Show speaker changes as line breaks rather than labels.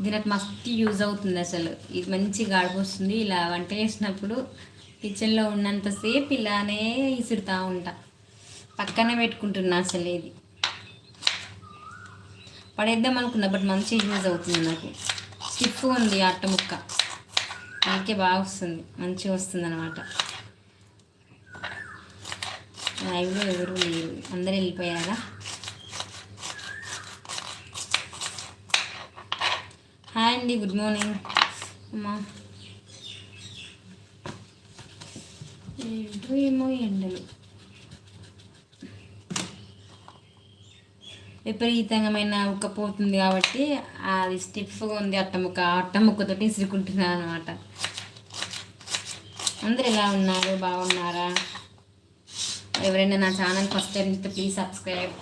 ఇది నాకు మస్తు యూజ్ అవుతుంది అసలు. ఇది మంచి గాడుపు వస్తుంది. ఇలా వంట చేసినప్పుడు కిచెన్లో ఉన్నంతసేపు ఇలానే ఇసురుతూ ఉంటా. పక్కనే పెట్టుకుంటున్నా. అసలు ఇది పడేద్దాం అనుకున్నా, బట్ మంచి యూజ్ అవుతుంది నాకు. స్టిఫ్గా ఉంది అట్ట ముక్క, అందుకే బాగా వస్తుంది, మంచిగా వస్తుంది అనమాట. లైవ్లో ఎవరు లేరు, అందరు వెళ్ళిపోయారా? హాయ్ అండి, గుడ్ మార్నింగ్ అమ్మా. ఏంటో ఏమో ఎండలు విపరీతంగా ఉక్కపోతుంది కాబట్టి అది స్టిఫ్గా ఉంది అట్ట ముక్కతోటి ఇసురుకుంటున్నాను అనమాట. అందరు ఎలా ఉన్నారు? బాగున్నారా? ఎవరైనా నా channel first time please subscribe.